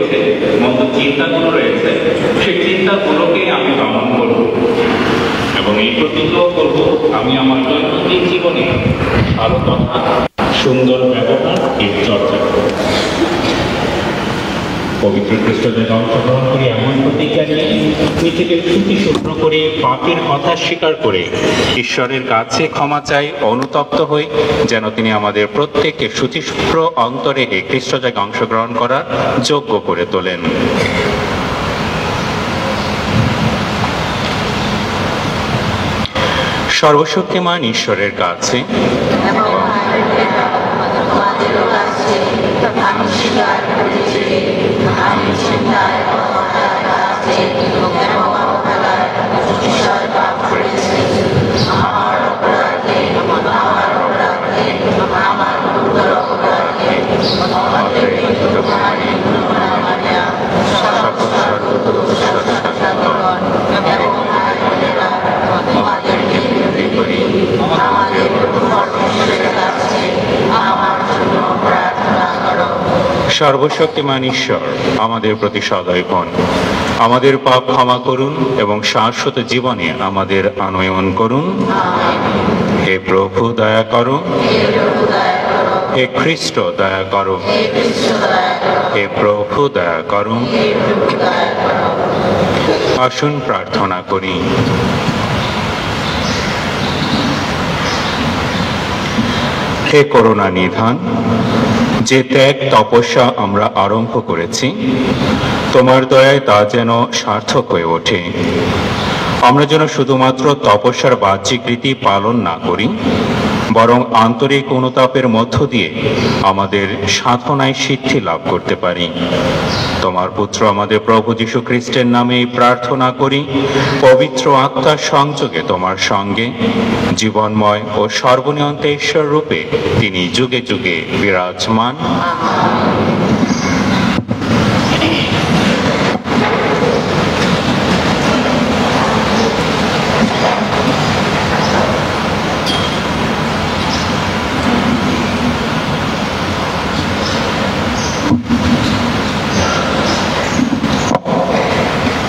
রয়েছে, মন্দ চিন্তাগুলো রয়েছে, সেই চিন্তাগুলোকে আমি দমন করব এবং এই প্রতিজ্ঞ করব আমি আমার দৈনন্দিন জীবনে ভালো কথা, সুন্দর ব্যবহার এর চর্চা করব। পবিত্র খ্রিস্টদের অংশগ্রহণ করে এমন প্রতিজ্ঞা নিয়ে নিজেকে শ্রুতি শুভ্র করে পাপের কথা স্বীকার করে ঈশ্বরের কাছে ক্ষমা চাই, অনুতপ্ত হই, যেন তিনি আমাদের প্রত্যেককে শ্রুতিশুভ্র অন্তরে এই খ্রিস্টজাগে অংশগ্রহণ করার যোগ্য করে তোলেন। সর্বশক্তিমান ঈশ্বরের কাছে সর্বশক্তিমান ঈশ্বর আমাদের প্রতি সদয় হন, আমাদের পাপ ক্ষমা করুন এবং শাশ্বত জীবনে আমাদের আনয়ন করুন। হে প্রভু দয়া করো, হে খ্রিস্ট দয়া করো, হে প্রভু দয়া করো। আসুন প্রার্থনা করি। হে করুণা নিধান, যে ত্যাগ তপস্যা আমরা আরম্ভ করেছি, তোমার দয়ায় তা যেন সার্থক হয়ে ওঠে। আমরা যেন শুধুমাত্র তপস্যার বাহ্যিক রীতি পালন না করি, বরং আন্তরিক অনুতাপের মধ্য দিয়ে আমাদের সাধনায় সিদ্ধি লাভ করতে পারি। তোমার পুত্র আমাদের প্রভু যীশু খ্রিস্টের নামে প্রার্থনা করি। পবিত্র আত্মার সংযোগে তোমার সঙ্গে জীবনময় ও সর্বনিয়ন্ত্র ঈশ্বর রূপে তিনি যুগে যুগে বিরাজমান।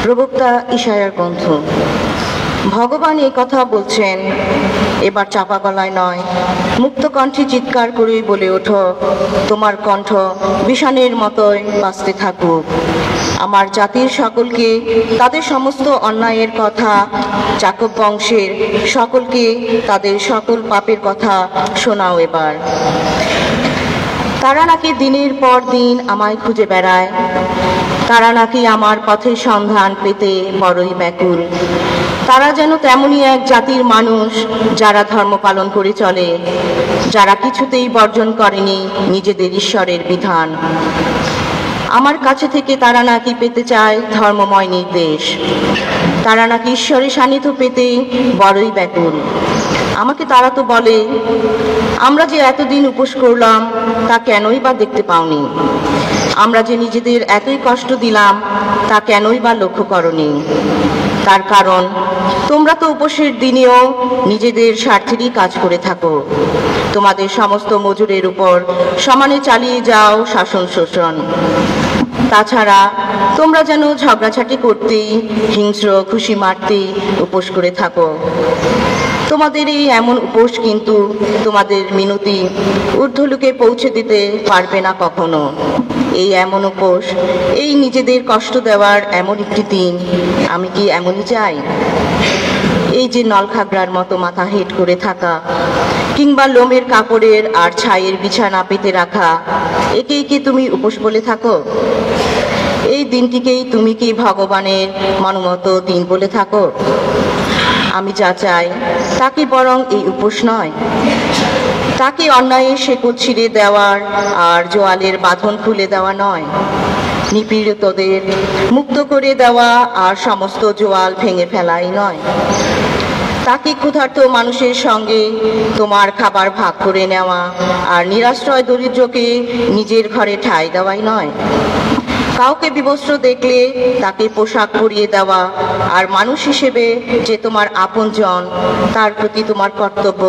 প্রবক্তা ইশায়ার গ্রন্থ। ভগবান এই কথা বলছেন, এবার চাপা গলায় নয়, মুক্ত কণ্ঠে চিৎকার করে বলে ওঠো, তোমার কণ্ঠ বিষাণের মতোই বাঁচতে থাকুক। আমার জাতির সকলকে তাদের সমস্ত অন্যায়ের কথা, যাকব বংশের সকলকে তাদের সকল পাপের কথা শোনাও এবার। তারা নাকি দিনের পর দিন আমায় খুঁজে বেড়ায়, তারা নাকি আমার পথের সন্ধান পেতে বড়ই ব্যাকুল। তারা যেন তেমনই এক জাতির মানুষ যারা ধর্ম পালন করে চলে, যারা কিছুতেই বর্জন করেনি নিজেদের ঈশ্বরের বিধান। আমার কাছে থেকে তারা নাকি পেতে চায় ধর্মময় নির্দেশ, তারা নাকি ঈশ্বরের সান্নিধ্য পেতে বড়ই ব্যাকুল। আমাকে তারা তো বলে, আমরা যে এতদিন উপোস করলাম তা কেনই বা দেখতে পাওনি, আমরা যে নিজেদের এতই কষ্ট দিলাম তা কেনই বা লক্ষ্য করনি। তার কারণ তোমরা তো উপোসের দিনেও নিজেদের স্বার্থেরই কাজ করে থাকো। তোমাদের সমস্ত মজুরের উপর সমানে চালিয়ে যাও শাসন শোষণ। তাছাড়া তোমরা যেন ঝগড়াঝাটি করতেই, হিংস্র খুশি মারতেই উপোস করে থাকো। তোমাদের এই এমন উপোস কিন্তু তোমাদের মিনতি ঊর্ধ্বলোকে পৌঁছে দিতে পারবে না কখনো। এই এমন উপোস, এই নিজেদের কষ্ট দেওয়ার এমন একটি দিন আমি কি এমনই চাই? এই যে নলখাগড়ার মতো মাথা হেঁট করে থাকা, কিংবা লোমের কাপড়ের আর ছাইয়ের বিছানা পেতে রাখা, একেই কি তুমি উপোস বলে থাকো? এই দিনটিকেই তুমি কি ভগবানের মনোমত দিন বলে থাকো? আমি যা চাই তাকে বরং এই উপোস নয়, তাকে অন্যায়ের শেকল ছিঁড়ে দেওয়ার আর জোয়ালের বাঁধন খুলে দেওয়া নয়, নিপীড়িতদের মুক্ত করে দেওয়া আর সমস্ত জোয়াল ভেঙে ফেলাই নয়, তাকে ক্ষুধার্ত মানুষের সঙ্গে তোমার খাবার ভাগ করে নেওয়া আর নিরাশ্রয় দরিদ্রকে নিজের ঘরে ঠাঁই দেওয়াই নয়, কাউকে বিবস্ত্র দেখলে তাকে পোশাক পরিয়ে দেওয়া আর মানুষ হিসেবে যে তোমার আপনজন তার প্রতি তোমার কর্তব্য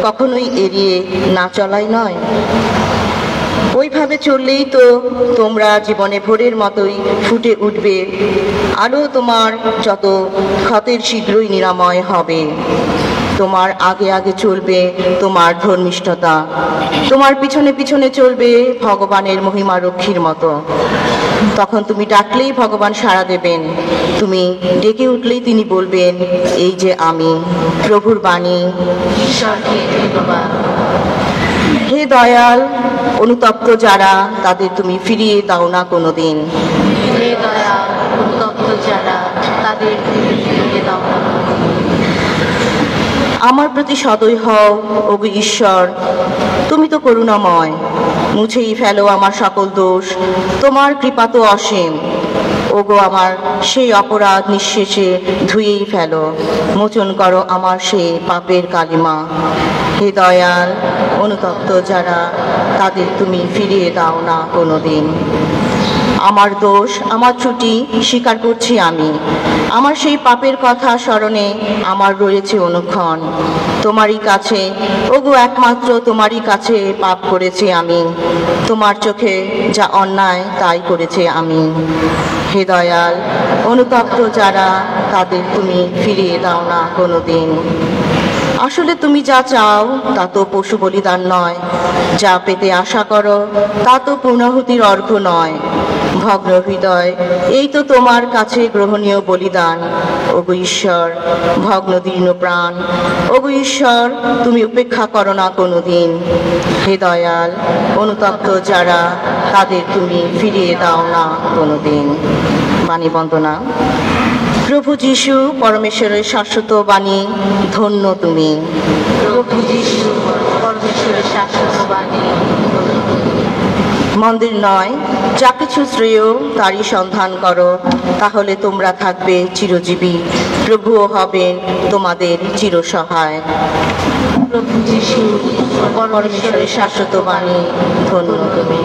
কখনোই এড়িয়ে না চলাই নয়। ওইভাবে চললেই তো তোমরা জীবনে ভোরের মতোই ফুটে উঠবে। আলো তোমার যত ক্ষতের শীঘ্রই নিরাময় হবে। তোমার আগে আগে চলবে তোমার ধর্মিষ্ঠতা, তোমার পিছনে পিছনে চলবে ভগবানের মহিমা রক্ষীর মতো। তখন তুমি ডাকলেই ভগবান সাড়া দেবেন, তুমি ডেকে উঠলেই তিনি বলবেন, এই যে আমি। প্রভুর বাণী। ঈশ্বরকে ধন্যবাদ। হে দয়াল, অনুতপ্ত যারা, তাদের তুমি ফিরিয়ে দাও না কোনোদিন। হে দয়াল, অনুতপ্ত যারা, তাদের তুমি ফিরিয়ে দাও না। আমার প্রতি সদয় হও ওগো ঈশ্বর, তুমি তো করুণাময়। মুছেই ফেলো আমার সকল দোষ, তোমার কৃপা তো অসীম। ওগো আমার সেই অপরাধ নিঃশেষে ধুয়েই ফেলো, মোচন করো আমার সেই পাপের কালিমা। হে দয়াল, অনুতপ্ত যারা, তাদের তুমি ফিরিয়ে দাও না কোনোদিন। আমার দোষ, আমার ত্রুটি স্বীকার করছি আমি। আমার সেই পাপের কথা স্মরণে আমার রয়েছে অনুক্ষণ। তোমারই কাছে ওগো একমাত্র তোমারই কাছে পাপ করেছি আমি। তোমার চোখে যা অন্যায় তাই করেছি আমি। হে দয়াল, অনুতপ্ত যারা, তাদের তুমি ফিরিয়ে দাও না কোনোদিন। আসলে তুমি যা চাও তা তো পশু বলিদান নয়, যা পেতে আশা করো তা তো পূর্ণাহুতির অর্ঘ্য নয়। ভগ্ন হৃদয়, এই তো তোমার কাছে গ্রহণীয় বলিদান। ওগো ঈশ্বর, ভগ্ন দীর্ণ প্রাণ, ওগো ঈশ্বর, তুমি উপেক্ষা করো না কোনোদিন। হে দয়াল, অনুতপ্ত যারা, তাদের তুমি ফিরিয়ে দাও না কোনোদিন। বাণী বন্দনা। প্রভু যিশু পরমেশ্বরের শাশ্বত বাণী, ধন্য তুমি। প্রভু যিশু পরমেশ্বরের শাশ্বত বাণী। মন্দির নয়, যা কিছু শ্রেয় তারই সন্ধান করো, তাহলে তোমরা থাকবে চিরজীবী। প্রভুও হবেন তোমাদের চিরসহায়। প্রভু যিশু পরমেশ্বরের শাশ্বত বাণী, ধন্য তুমি।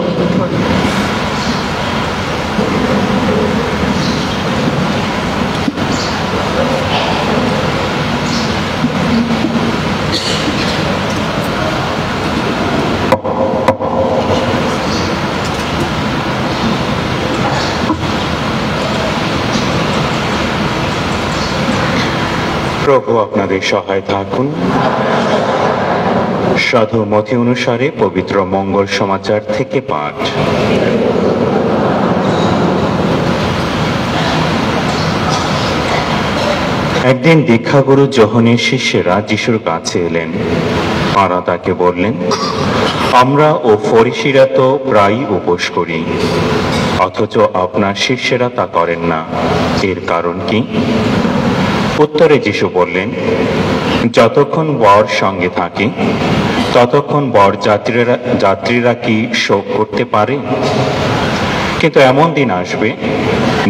প্রভু আপনাদের সহায় থাকুন। সাধু মথি অনুসারে পবিত্র মঙ্গল সমাচার থেকে পাঠ। একদিন দীক্ষাগুরু যোহনের শিষ্যেরা যিশুর কাছে এলেন। তাঁরা তাকে বললেন, আমরা ও ফরিসিরা তো প্রায়ই উপোস করি, অথচ আপনার শিষ্যেরা তা করেন না, এর কারণ কি? উত্তরে যিশু বললেন, যতক্ষণ বর সঙ্গে থাকে ততক্ষণ বর যাত্রীরা কি শোক করতে পারে? কিন্তু এমন দিন আসবে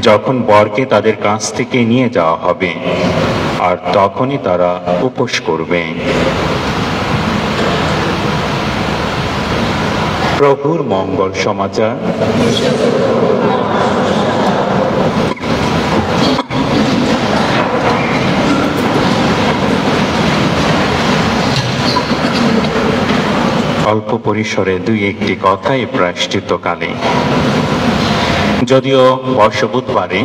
যখন বরকে তাদের কাছ থেকে নিয়ে যাওয়া হবে, আর তখনই তারা উপোস করবে। প্রভুর মঙ্গল সমাচার। অল্প পরিসরে দুই একটি কথা এই প্রায়শ্চিত্তকালে। যদিও বর্ষ বুধবারে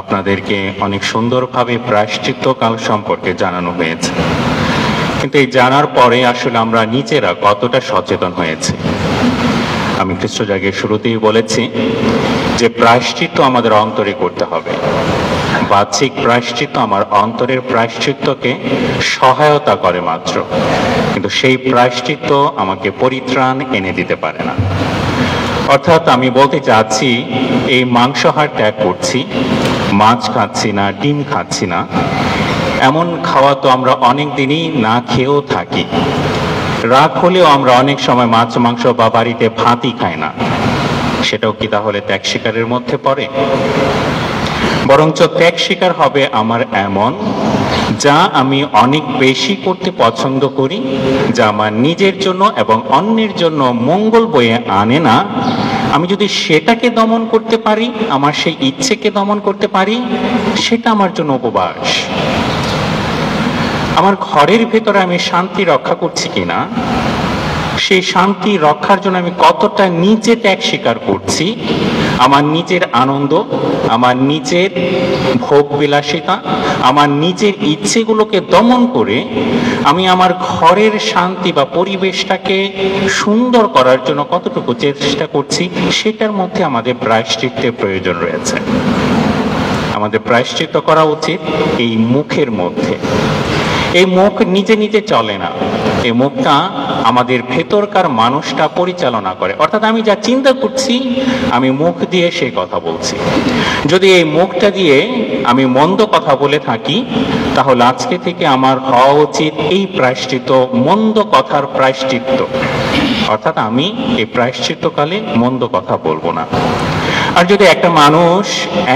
আপনাদেরকে অনেক সুন্দরভাবে প্রায়শ্চিত্তকাল সম্পর্কে জানানো হয়েছে, কিন্তু এই জানার পরে আসলে আমরা নিজেরা কতটা সচেতন হয়েছে। আমি খ্রিস্টজাগের শুরুতেই বলেছি যে প্রায়শ্চিত্ত আমাদের অন্তরে করতে হবে। বাহ্যিক প্রায়শ্চিত্ত আমার অন্তরের প্রায়শ্চিত্তকে সহায়তা করে মাত্র, কিন্তু সেই প্রায়শ্চিত্ত আমাকে পরিত্রাণ এনে দিতে পারে না। অর্থাৎ আমি বলতে চাচ্ছি, এই মাংসাহার ত্যাগ করছি, মাছ খাচ্ছি না, ডিম খাচ্ছি না, এমন খাওয়া তো আমরা অনেক দিনই না খেয়েও থাকি। রাগ হলেও আমরা অনেক সময় মাছ মাংস বা বাড়িতে ভাতই খাই না। সেটাও কি তাহলে ত্যাগ স্বীকারের মধ্যে পড়ে? বরঞ্চ ত্যাগ স্বীকার হবে আমার এমন, যা আমি অনেক বেশি করতে পছন্দ করি, যা আমার নিজের জন্য এবং অন্যের জন্য মঙ্গল বয়ে আনে না। আমি যদি সেটাকে দমন করতে পারি, আমার সেই ইচ্ছেকে দমন করতে পারি, সেটা আমার জন্য উপবাস। আমার ঘরের ভেতরে আমি শান্তি রক্ষা করছি কিনা, সেই শান্তি রক্ষার জন্য আমি কতটা নিজে ত্যাগ স্বীকার করছি, আমার নিজের আনন্দ, আমার নিজের ভোগ বিলাসিতা, আমার নিজের ইচ্ছেগুলোকে দমন করে আমি আমার ঘরের শান্তি বা পরিবেশটাকে সুন্দর করার জন্য কতটুকু চেষ্টা করছি, সেটার মধ্যে আমাদের প্রায়শ্চিত্তের প্রয়োজন রয়েছে। আমাদের প্রায়শ্চিত্ত করা উচিত এই মুখের মধ্যে। এই মুখ নিজে নিজে চলে না, এই মুখটা আমাদের ভেতরকার মানুষটা পরিচালনা করে। অর্থাৎ আমি যা চিন্তা করছি আমি মুখ দিয়ে সেই কথা বলছি। যদি এই মুখটা দিয়ে আমি মন্দ কথা বলে থাকি, তাহলে আজকে থেকে আমার হওয়া উচিত এই প্রায়শ্চিত্ত, মন্দ কথার প্রায়শ্চিত্ত। অর্থাৎ আমি এই প্রায়শ্চিত্তকালে মন্দ কথা বলবো না। আর যদি একটা মানুষ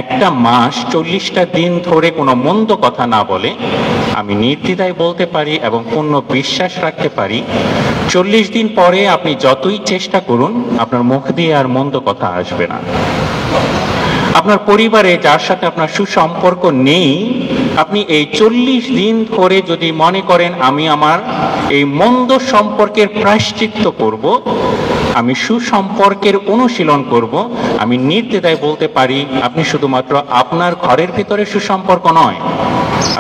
একটা মাস 40টা দিন ধরে কোনো মন্দ কথা না বলে, আমি নির্দ্বিধায় বলতে পারি এবং পূর্ণ বিশ্বাস রাখতে পারি 40 দিন পরে আপনি যতই চেষ্টা করুন আপনার মুখ দিয়ে আর মন্দ কথা আসবে না। আপনার পরিবারে যার সাথে আপনার সুসম্পর্ক নেই, আপনি এই 40 দিন ধরে যদি মনে করেন আমি আমার এই মন্দ সম্পর্কের প্রায়শ্চিত্ত করব, আমি সুসম্পর্কের অনুশীলন করব, আমি নির্দ্বিধায় বলতে পারি আপনি শুধুমাত্র আপনার ঘরের ভিতরে সুসম্পর্ক নয়,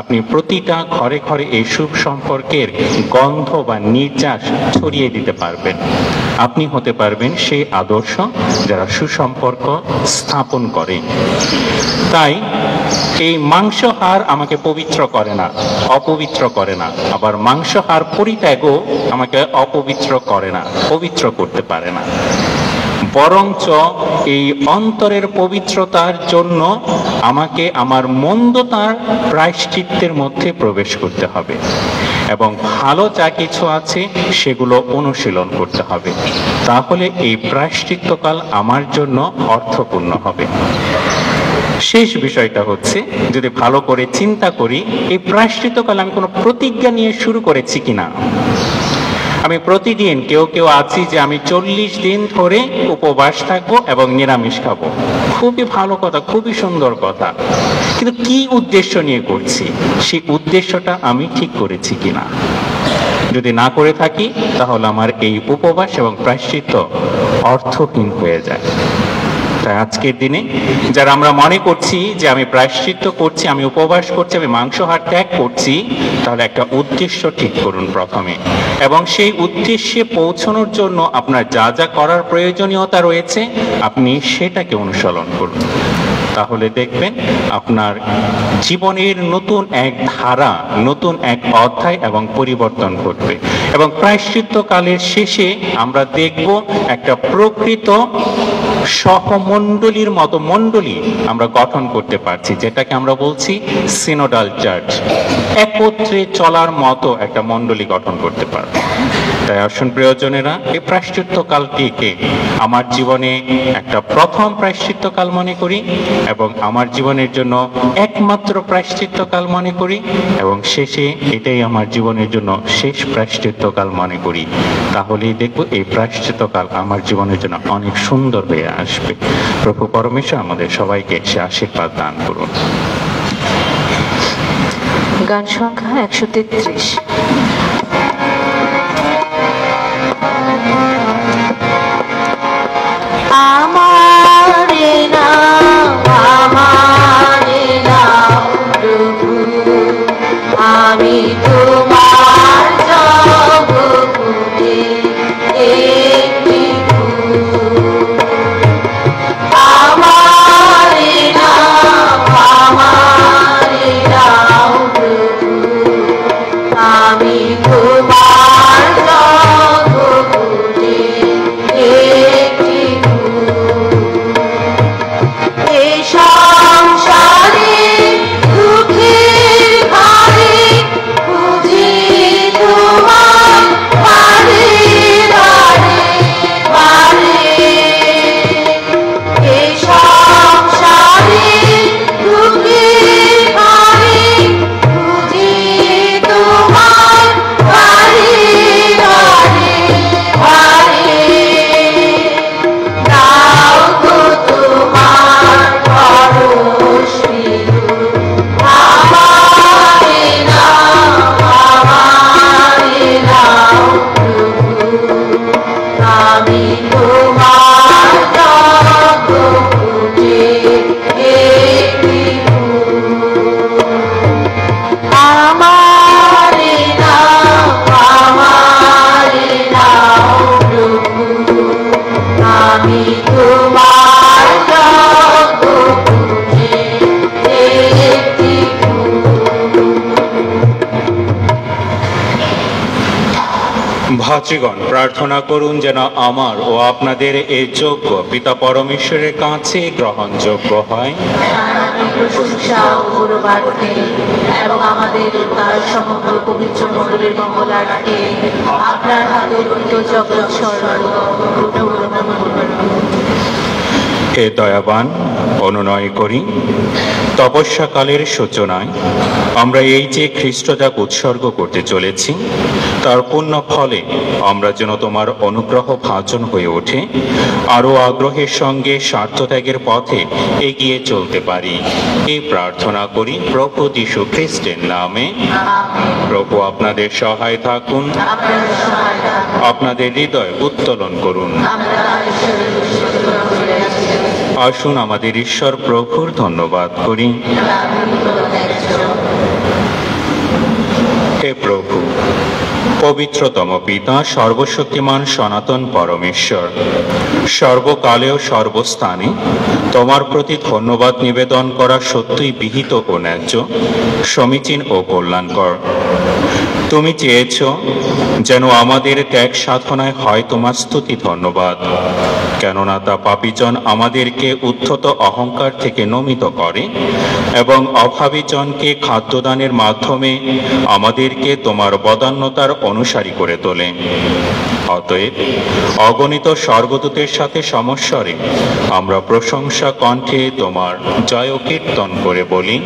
আপনি প্রতিটা ঘরে ঘরে এই সুসম্পর্কের গন্ধ বা নির্যাস ছড়িয়ে দিতে পারবেন। আপনি হতে পারবেন সেই আদর্শ যারা সুসম্পর্ক স্থাপন করে। তাই এই মাংসাহার আমাকে পবিত্র করে না, অপবিত্র করে না। আবার মাংসাহার পরিত্যাগও আমাকে অপবিত্র করে না, পবিত্র করতে পারে না। বরঞ্চ এই অন্তরের পবিত্রতার জন্য আমাকে আমার মন্দতার প্রায়শ্চিত্তের মধ্যে প্রবেশ করতে হবে এবং ভালো যা কিছু আছে সেগুলো অনুশীলন করতে হবে। তাহলে এই প্রায়শ্চিত্তকাল আমার জন্য অর্থপূর্ণ হবে। শেষ বিষয়টা হচ্ছে, যদি ভালো করে চিন্তা করি এই প্রায়শ্চিত্তকাল আমি কোনো প্রতিজ্ঞা নিয়ে শুরু করেছি কিনা। আমি প্রতিদিন কেউ আছি যে আমি 40 দিন ধরে উপবাস থাকবো এবং নিরামিষ খাবো, খুবই ভালো কথা, খুবই সুন্দর কথা, কিন্তু কি উদ্দেশ্য নিয়ে করছি সেই উদ্দেশ্যটা আমি ঠিক করেছি কিনা। যদি না করে থাকি তাহলে আমার এই উপবাস এবং প্রায়শ্চিত্ত অর্থহীন হয়ে যায়। তাই আজকের দিনে যারা আমরা মনে করছি যে আমি প্রায়শ্চিত্ত করছি, আমি উপবাস করছি, আমি মাংসাহার ত্যাগ করছি, তাহলে একটা উদ্দেশ্য ঠিক করুন প্রথমে, এবং সেই উদ্দেশ্যে পৌঁছানোর জন্য আপনার যা যা করার প্রয়োজনীয়তা রয়েছে আপনি সেটাকে অনুসরণ করুন। তাহলে দেখবেন আপনার জীবনের নতুন এক ধারা, নতুন এক অধ্যায় এবং পরিবর্তন ঘটবে। এবং প্রায়শ্চিত্তকালের শেষে আমরা দেখব একটা প্রকৃত সহমণ্ডলীর মতো মণ্ডলী আমরা গঠন করতে পারছি, যেটাকে আমরা বলছি সিনোডাল চার্চ। একত্রে চলার মতো একটা মণ্ডলী গঠন করতে পারবো। তাই আসুন প্রিয়জনেরা, এই প্রায়শ্চিত্তকালটিকে আমার জীবনে একটা প্রথম প্রায়শ্চিত্তকাল মনে করি এবং আমার জীবনের জন্য একমাত্র প্রায়শ্চিত্তকাল মনে করি, এবং শেষে এটাই আমার জীবনের জন্য শেষ প্রায়শ্চিত্তকাল মনে করি। তাহলেই দেখব এই প্রায়শ্চিত্তকাল আমার জীবনের জন্য অনেক সুন্দর হয়ে আসবে। প্রভু পরমেশ্বর আমাদের সবাইকে সে আশীর্বাদ দান করুন। গান সংখ্যা 133। আমারে নাও প্রভু, আমি তোমার জগতে একটি ফুল। আমারে নাও প্রভু, আমি তোমার জগতে ভাতৃগণ, প্রার্থনা করুন যেন আমার ও আপনাদের এই যজ্ঞ পিতা পরমেশ্বরের কাছে গ্রহণযোগ্য হয়। প্রশংসা ও গৌরবার্থে এবং আমাদের তার সমগ্র পবিত্র মন্দিরের মঙ্গলার্থে আপনার হাতে উন্নত জগৎ সর্ব। হে দয়াবান, অনুনয় করি তপস্যাকালের সূচনায় আমরা এই যে খ্রিস্টজাগ উৎসর্গ করতে চলেছি তার পূর্ণ ফলে আমরা যেন তোমার অনুগ্রহ ভাজন হয়ে ওঠে আরও আগ্রহের সঙ্গে স্বার্থত্যাগের পথে এগিয়ে চলতে পারি। এই প্রার্থনা করি প্রভু যীশু খ্রিস্টের নামে। প্রভু আপনাদের সহায় থাকুন, আপনাদের হৃদয় উত্তোলন করুন। আসুন আমাদের ঈশ্বর প্রভুর ধন্যবাদ করি। হে প্রভু, পবিত্রতম পিতা, সর্বশক্তিমান সনাতন পরমেশ্বর, সর্বকালে ও সর্বস্থানে তোমার প্রতি ধন্যবাদ নিবেদন করা সত্যই বিহিত ও ন্যায্য, সমীচীন ও কল্যাণকর। তুমি চেয়েছ যেন আমাদের ত্যাগ সাধনায় হয় তোমার স্তুতি ধন্যবাদ, কেননা তা পাপীজন আমাদেরকে উদ্ধত অহংকার থেকে নমিত করে এবং অভাবীজনকে খাদ্যদানের মাধ্যমে আমাদেরকে তোমার বদান্যতার অনুসারী করে তোলে। অতএব অগণিত স্বর্গদূতের সাথে সমস্বরে আমরা প্রশংসা কণ্ঠে তোমার জয় কীর্তন করে বলি।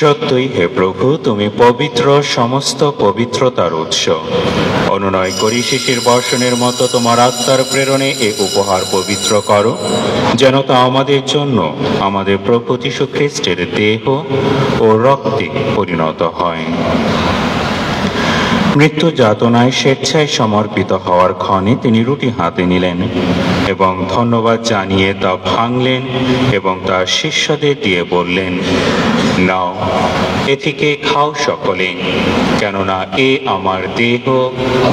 সত্যই হে প্রভু, তুমি পবিত্র, সমস্ত পবিত্রতার উৎস। অনুনয় করি শিশির বর্ষণের মতো তোমার আত্মার প্রেরণে এ উপহার পবিত্র করো, যেন তা আমাদের জন্য আমাদের প্রভু যীশু খ্রিস্টের দেহ ও রক্তে পরিণত হয়। মৃত্যু যাতনায় স্বেচ্ছায় সমর্পিত হওয়ার ক্ষণে তিনি রুটি হাতে নিলেন এবং ধন্যবাদ জানিয়ে তা ভাঙলেন এবং তার শিষ্যদের দিয়ে বললেন, নাও, এ থেকে খাও সকলে, কেননা এ আমার দেহ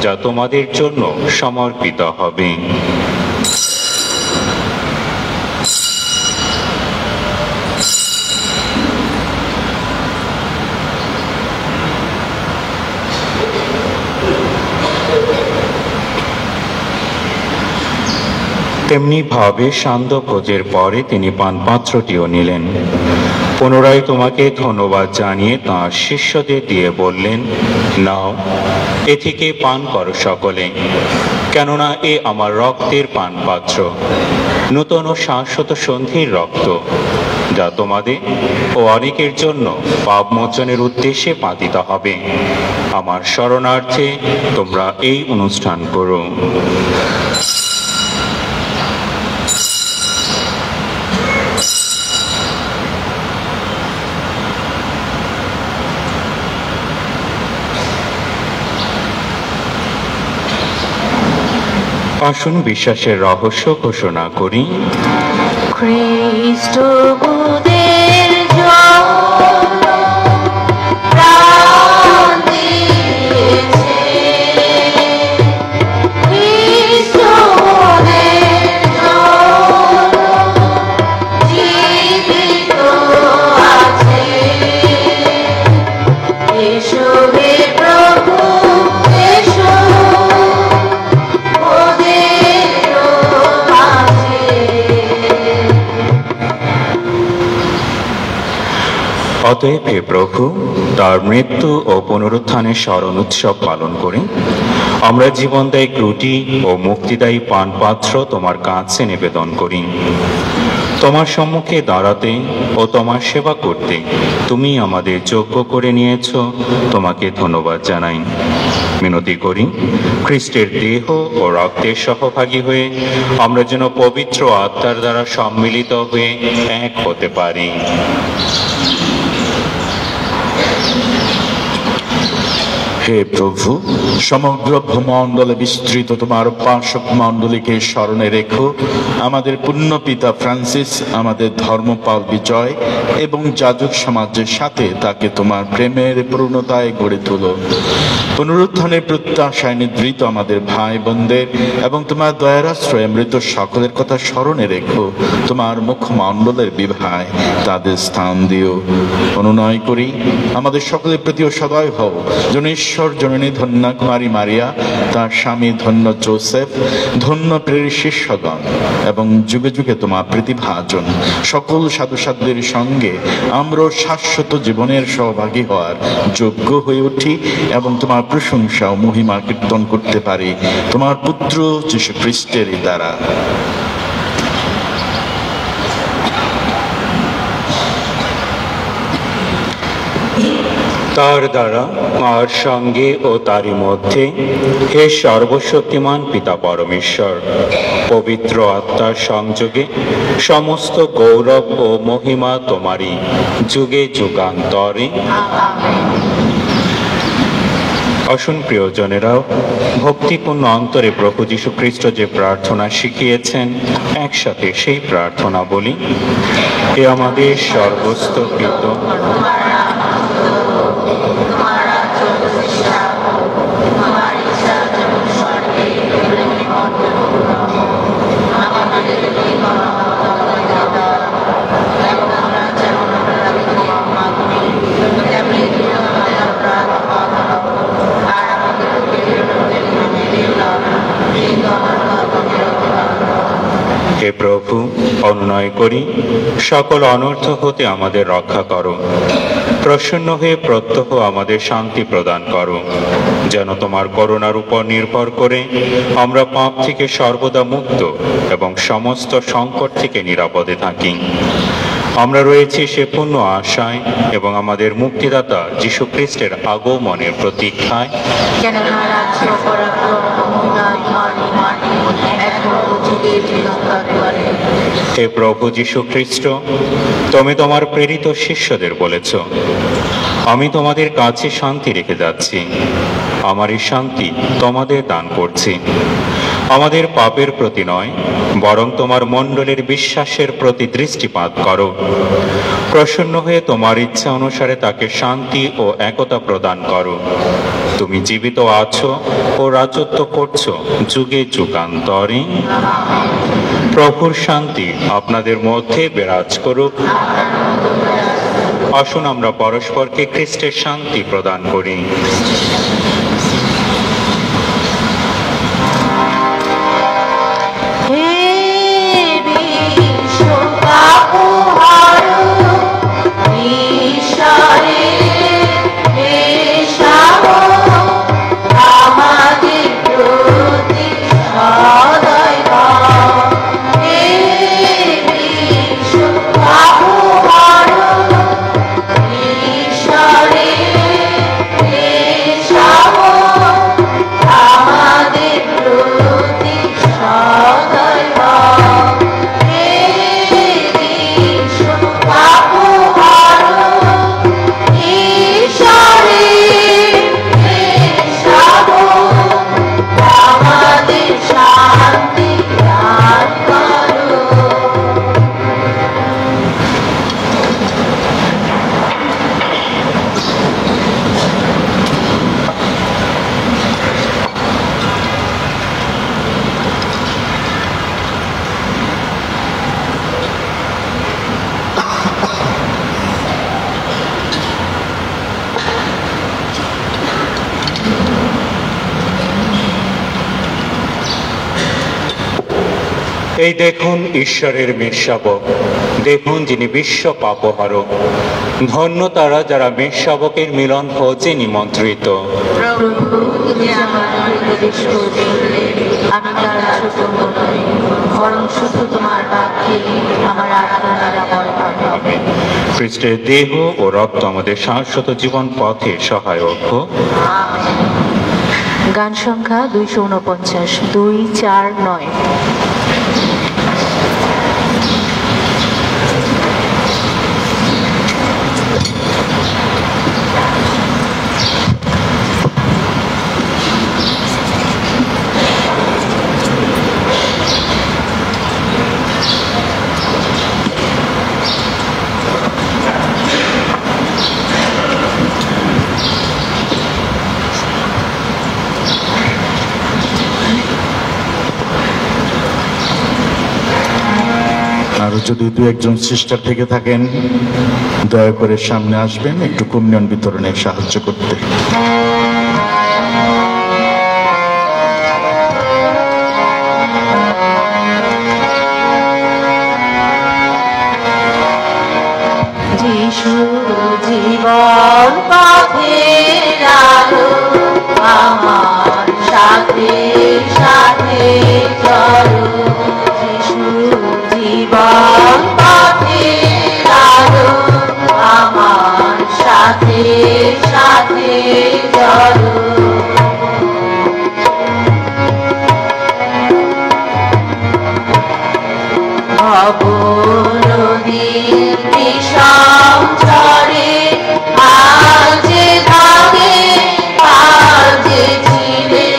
যা তোমাদের জন্য সমর্পিত হবে। তেমনি ভাবে সান্ধ্য ভোজের পরে তিনি পানপাত্রটিও নিলেন, পুনরায় তোমাকে ধন্যবাদ জানিয়ে তাঁর শিষ্যদের দিয়ে বললেন, নাও, এ থেকে পান করো সকলে, কেননা এ আমার রক্তের পানপাত্র, নূতন ও শাশ্বত সন্ধির রক্ত, যা তোমাদের ও অনেকের জন্য পাপ মোচনের উদ্দেশ্যে পাতিত হবে। আমার শরণার্থে তোমরা এই অনুষ্ঠান করো। আসুন বিশ্বাসের রহস্য ঘোষণা করি। খ্রিস্ট বুদের জন্য প্রাণ দিয়েছে, খ্রিস্ট বুদের জন্য জীবিত আছে। এসো হে প্রভু, এসো ওদের মাঝে। অতএব হে প্রভু, তার মৃত্যু ও পুনরুত্থানের স্মরণ উৎসব পালন করে আমরা জীবনদায়ী রুটি ও মুক্তিদায়ী পানপাত্র তোমার কাছে নিবেদন করি। তোমার সম্মুখে দাঁড়াতে ও তোমার সেবা করতে তুমি আমাদের যোগ্য করে নিয়েছ, তোমাকে ধন্যবাদ জানাই। মিনতি করি, খ্রিস্টের দেহ ও রক্তের সহভাগী হয়ে আমরা যেন পবিত্র আত্মার দ্বারা সম্মিলিত হয়ে এক হতে পারি। হে প্রভু, সমগ্র ভূমণ্ডলে বিস্তৃত তোমার উপাসক মণ্ডলীকে স্মরণে রেখো। আমাদের পুণ্য পিতা ফ্রান্সিস, আমাদের ধর্মপাল বিজয় এবং যাজক সমাজের সাথে তাকে তোমার প্রেমের পূর্ণতায় গড়ে তোলো। পুনরুত্থানের প্রত্যাশায় নিদ্রিত আমাদের ভাই বোনদের এবং তোমার দয়ার আশ্রয়ে মৃত সকলের কথা স্মরণে রেখো। তোমার মুখমণ্ডলের বিভায় তাদের স্থান দিও। অনুনয় করি, আমাদের সকলের প্রতিও সদয় হও। যেন ঈশ্বর জননী ধন্য কুমারী মারিয়া, তার স্বামী ধন্য জোসেফ, ধন্য প্রেরিত শিষ্যগণ এবং যুগে যুগে তোমার প্রতিভাজন সকল সাধুসাধ্যের সঙ্গে আমরা শাশ্বত জীবনের সহভাগী হওয়ার যোগ্য হয়ে উঠি এবং তোমার প্রশংসা ও মহিমা কীর্তন করতে পারি তোমার পুত্র যীশু খ্রিস্টের দ্বারা। তার দ্বারা আর সঙ্গে ও তারই মধ্যে হে সর্বশক্তিমান পিতা পরমেশ্বর, পবিত্র আত্মার সংযোগে সমস্ত গৌরব ও মহিমা তোমারই যুগে যুগান্তরে। আসুন প্রিয়জনেরাও, ভক্তিপূর্ণ অন্তরে প্রভু যীশু খ্রিস্ট যে প্রার্থনা শিখিয়েছেন, একসাথে সেই প্রার্থনা বলি। হে আমাদের সর্বস্তকৃত হে প্রভু, অনুনয় করি, সকল অনর্থ হতে আমাদের রক্ষা করো। প্রসন্ন হয়ে প্রত্যহ আমাদের শান্তি প্রদান করো, যেন তোমার করুণার উপর নির্ভর করে আমরা পাপ থেকে সর্বদা মুক্ত এবং সমস্ত সংকট থেকে নিরাপদে থাকি। আমরা রয়েছি সে পূর্ণ আশায় এবং আমাদের মুক্তিদাতা যীশু খ্রিস্টের আগমনের প্রতীক্ষায়। কেন রাজ্য পরাক্রম মহিমা মানি মানি এখন যুগে চিরকাল করে। হে প্রভু যীশু খ্রিস্ট, তুমি তোমার প্রেরিত শিষ্যদের বলেছ, আমি তোমাদের কাছে শান্তি রেখে যাচ্ছি, আমার এই শান্তি তোমাদের দান করছি। আমাদের পাপের প্রতি নয়, বরং তোমার মণ্ডলের বিশ্বাসের প্রতি দৃষ্টিপাত করো। প্রসন্ন হয়ে তোমার ইচ্ছা অনুসারে তাকে শান্তি ও একতা প্রদান করো। তুমি জীবিত আছো ও রাজত্ব করছো যুগে যুগান্তরে। প্রভুর শান্তি আপনাদের মধ্যে বিরাজ করুক। আসুন আমরা পরস্পরকে খ্রিস্টের শান্তি প্রদান করি। Shall এই দেখুন ঈশ্বরের মেষশাবক, দেখুন যিনি বিশ্ব পাপহারক। ধন্য তারা যারা মেষশাবকের মিলন ভোজে নিমন্ত্রিত। প্রভু, তুমি আমার উপদেশ করলে আমি তারা ছোট নই, বরং শুধু তোমার বাক্যে আমার আত্মা নিরাপদ হবে। খ্রিস্টের দেহ ও রক্ত আমাদের শাশ্বত জীবন পথে সহায়ক হোক। গান সংখ্যা 249, 249। আর যদি দু একজন সিস্টার থেকে থাকেন, দয়া করে সামনে আসবেন একটু কমিউনিয়ন বিতরণে সাহায্য করতে। যিশু জীবন পথের আলো, আমার সাথে সাথে চলো। যিশু জীবন পথের আলো, আমার সাথে সাথে চলো। নদীর বিষম ঝরে, আজ ভাগে আজ ছিঁড়ে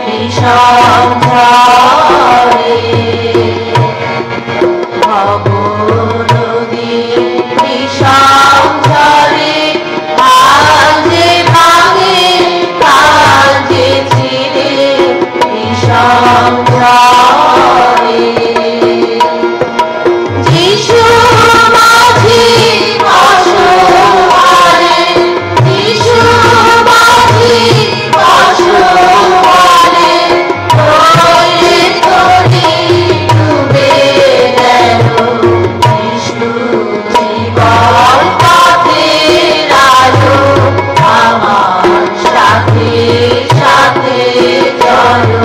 বিষম ঝরে। নদীর বিষম ঝরে, আজ ভাগে আজ ছিঁড়ে বিষম ঝরে। যিশু মাঝি অসহায়, যিশু মাঝি অসহায়, তোরে তোরে ডুবে গেল। যিশু জীবন পথের আলো, আমার সাথে সাথে চলো।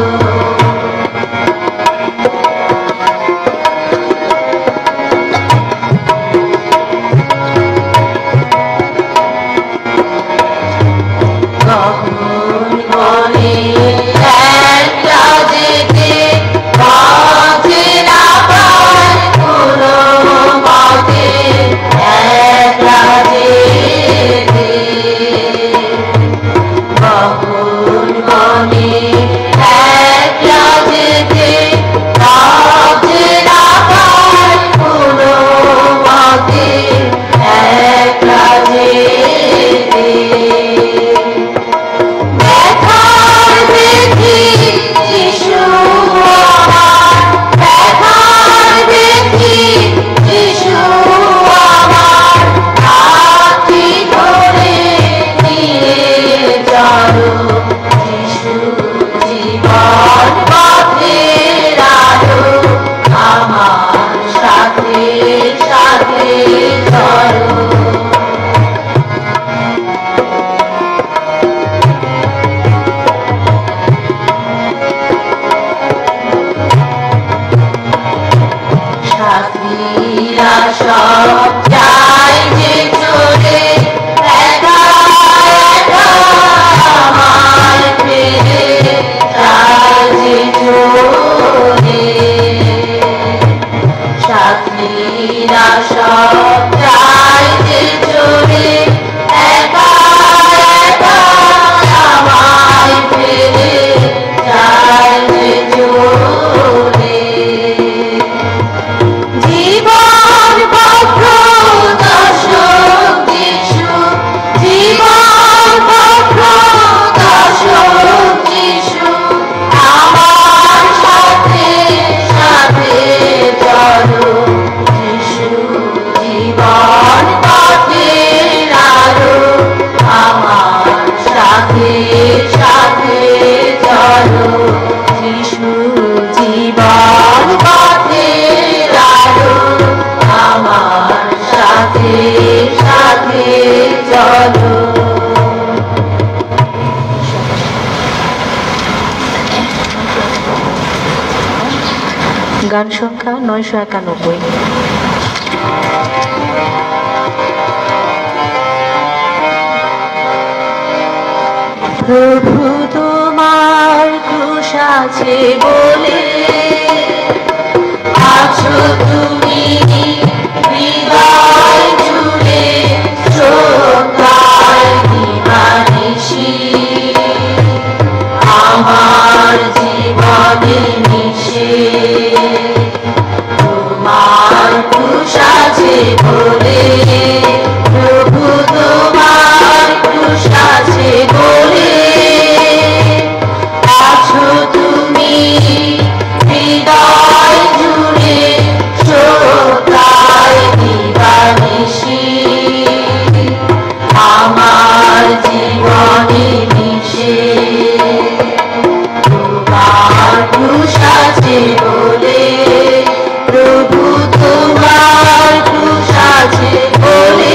জীবন পথের সাথে সাথে চলো। গান সংখ্যা 991। প্রভু তোমার ক্রুশ আছে বলে আছো তুমি হৃদয় জুড়ে শ্রদ্ধায় দিবানিশি আমার জীবনে মিশে তোমার ক্রুশ আছে বলে প্রভু তোমার ক্রুশ আছে বলে আছো তুমি হৃদয় জুড়ে শ্রদ্ধায় দিবানিশি আমার জীবনে মিশে তোমার ক্রুশ আছে বলে প্রভু তোমার ক্রুশ আছে বলে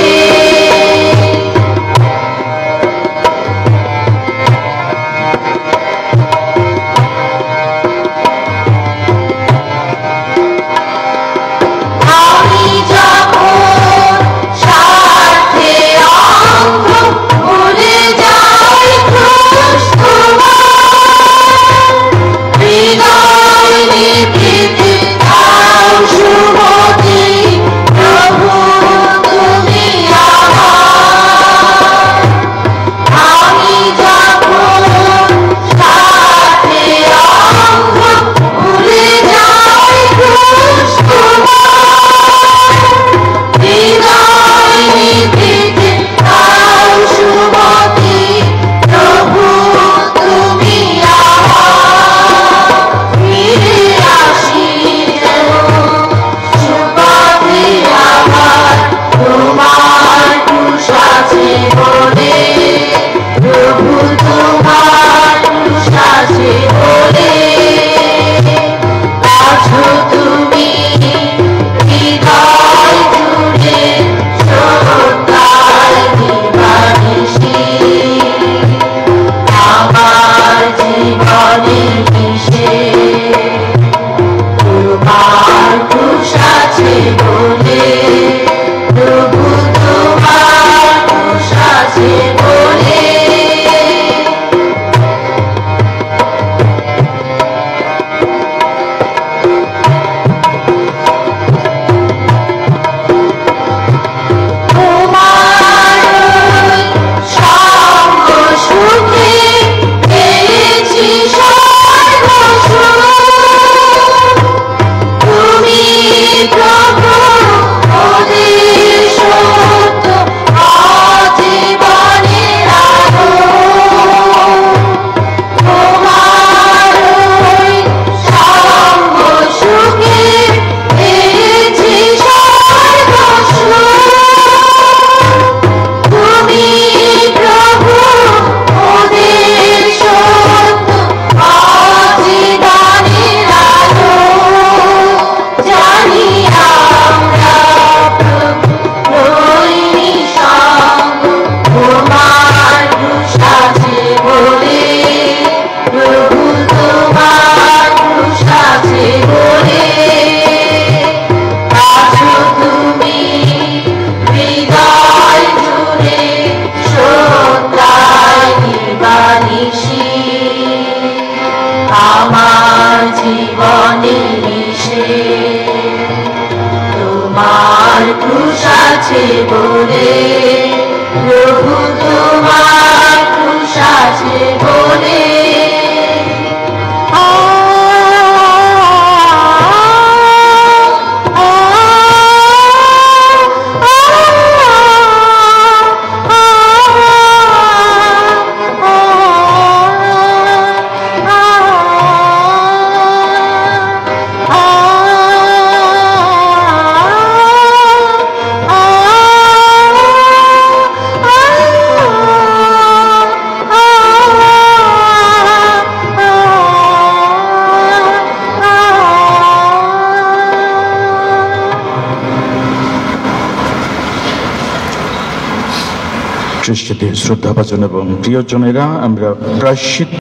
আমি যখন স্বার্থে অন্ধ ভুলে যাই ক্রুশ তোমার হৃদয় নিভৃতে দাও শুভতি প্রভু তুমি আমার আমি যখন স্বার্থে অন্ধ ভুলে যাই ক্রুশ তোমার হৃদয় নিভৃতে দাও শুভতি প্রভু তুমি আমার ফিরে আসি যেন সুপথে আমার তোমার ক্রুশ আছে বলে প্রভু তোমার ক্রুশ আছে বলে আছো তুমি হৃদয় জুড়ে শ্রদ্ধায় দিবানিশি আমার জীবনে মিশে তোমার ক্রুশ আছে বলে প্রভু তোমার ক্রুশ আছে বলে তোমার সঙ্গ সুখে পেয়েছি সর্বসুখ তুমি প্রভু ওদের সত্য আজীবনের আলো তোমার সঙ্গ সুখে পেয়েছি সর্বসুখ তুমি প্রভু ওদের সত্য আজীবনের আলো জানি আমরা প্রভু রইনি সঙ্গ তোমার ক্রুশ আছে বলে প্রভু তোমার ক্রুশ আছে বলে আছো তুমি হৃদয় জুড়ে শ্রদ্ধায় দিবানিশি আমার জীবনে মিশে তোমার ক্রুশ আছে বলে প্রভু তোমার ক্রুশ আছে বলে খ্রিস্টদের শ্রদ্ধাভাজন এবং প্রিয়জনেরা, আমরা প্রায়শ্চিত্ত